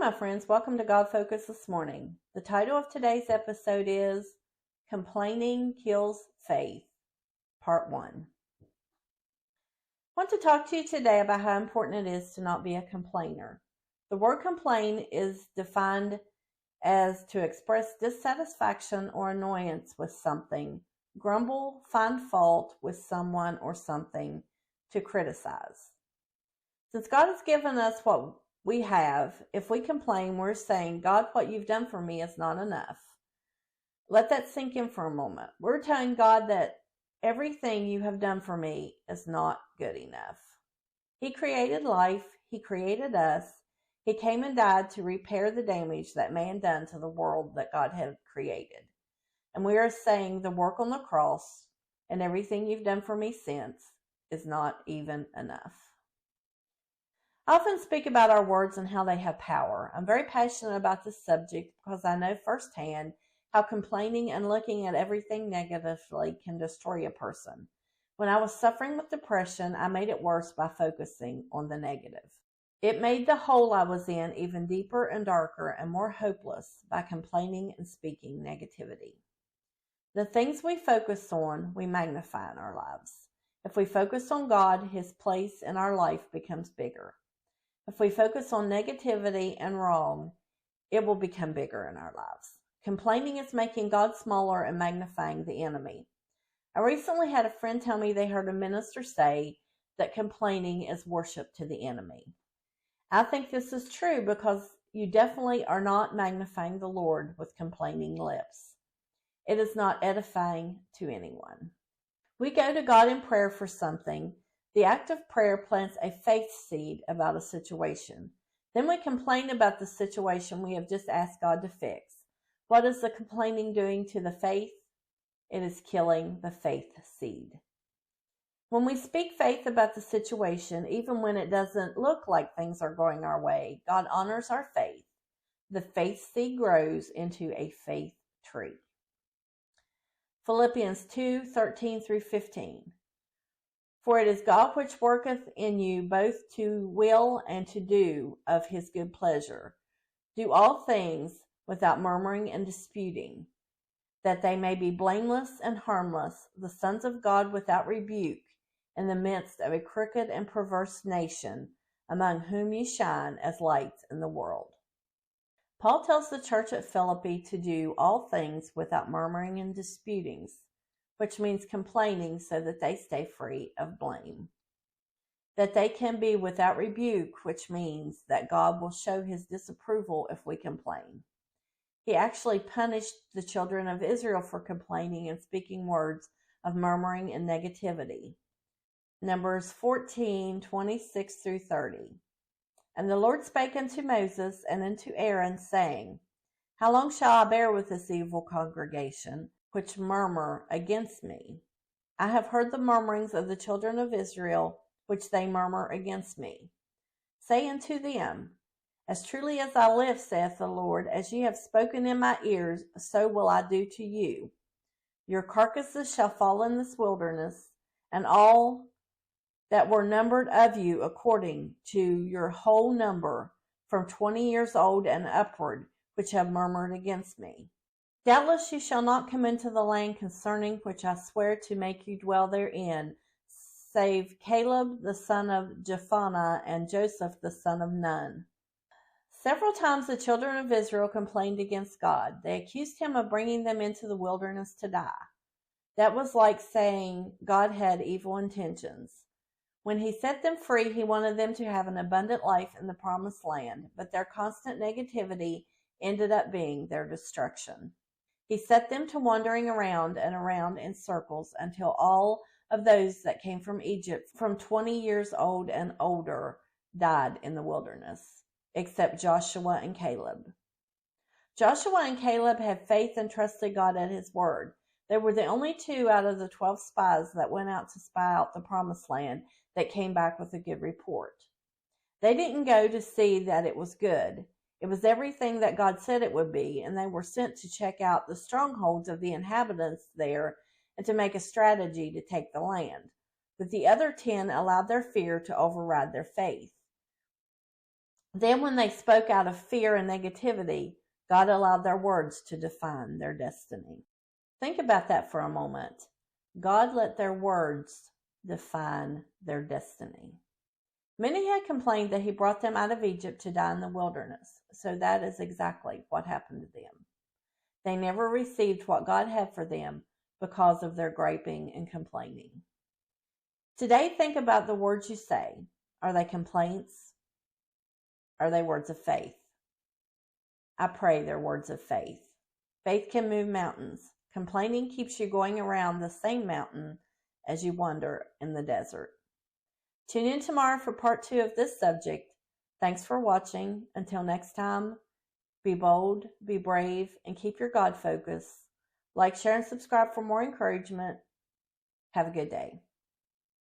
my friends. Welcome to God Focus this morning. The title of today's episode is Complaining Kills Faith, Part 1. I want to talk to you today about how important it is to not be a complainer. The word complain is defined as to express dissatisfaction or annoyance with something, grumble, find fault with someone or something, to criticize. Since God has given us what we have, if we complain, we're saying, God, what you've done for me is not enough. Let that sink in for a moment. We're telling God that everything you have done for me is not good enough. He created life. He created us. He came and died to repair the damage that man done to the world that God had created. And we are saying the work on the cross and everything you've done for me since is not even enough. I often speak about our words and how they have power. I'm very passionate about this subject because I know firsthand how complaining and looking at everything negatively can destroy a person. When I was suffering with depression, I made it worse by focusing on the negative. It made the hole I was in even deeper and darker and more hopeless by complaining and speaking negativity. The things we focus on, we magnify in our lives. If we focus on God, His place in our life becomes bigger. If we focus on negativity and wrong, it will become bigger in our lives. Complaining is making God smaller and magnifying the enemy. I recently had a friend tell me they heard a minister say that complaining is worship to the enemy. I think this is true because you definitely are not magnifying the Lord with complaining lips. It is not edifying to anyone. We go to God in prayer for something. The act of prayer plants a faith seed about a situation. Then we complain about the situation we have just asked God to fix. What is the complaining doing to the faith? It is killing the faith seed. When we speak faith about the situation, even when it doesn't look like things are going our way, God honors our faith. The faith seed grows into a faith tree. Philippians 2:13 through 15. For it is God which worketh in you both to will and to do of His good pleasure. Do all things without murmuring and disputing, that they may be blameless and harmless, the sons of God without rebuke, in the midst of a crooked and perverse nation, among whom ye shine as lights in the world. Paul tells the church at Philippi to do all things without murmuring and disputings, which means complaining so that they stay free of blame. That they can be without rebuke, which means that God will show His disapproval if we complain. He actually punished the children of Israel for complaining and speaking words of murmuring and negativity. Numbers 14:26 through 30. And the Lord spake unto Moses and unto Aaron, saying, How long shall I bear with this evil congregation, which murmur against me? I have heard the murmurings of the children of Israel, which they murmur against me. Say unto them, As truly as I live, saith the Lord, as ye have spoken in my ears, so will I do to you. Your carcasses shall fall in this wilderness, and all that were numbered of you according to your whole number, from 20 years old and upward, which have murmured against me. Doubtless you shall not come into the land concerning which I swear to make you dwell therein, save Caleb the son of Jephunneh and Joseph the son of Nun. Several times the children of Israel complained against God. They accused Him of bringing them into the wilderness to die. That was like saying God had evil intentions. When He set them free, He wanted them to have an abundant life in the promised land, but their constant negativity ended up being their destruction. He set them to wandering around and around in circles until all of those that came from Egypt from 20 years old and older died in the wilderness, except Joshua and Caleb. Joshua and Caleb had faith and trusted God at His word. They were the only two out of the 12 spies that went out to spy out the promised land that came back with a good report. They didn't go to see that it was good. It was everything that God said it would be, and they were sent to check out the strongholds of the inhabitants there and to make a strategy to take the land. But the other 10 allowed their fear to override their faith. Then when they spoke out of fear and negativity, God allowed their words to define their destiny. Think about that for a moment. God let their words define their destiny. Many had complained that he brought them out of Egypt to die in the wilderness, so that is exactly what happened to them. They never received what God had for them because of their griping and complaining. Today, think about the words you say. Are they complaints? Are they words of faith? I pray they're words of faith. Faith can move mountains. Complaining keeps you going around the same mountain as you wander in the desert. Tune in tomorrow for part 2 of this subject. Thanks for watching. Until next time, be bold, be brave, and keep your God focus. Like, share, and subscribe for more encouragement. Have a good day.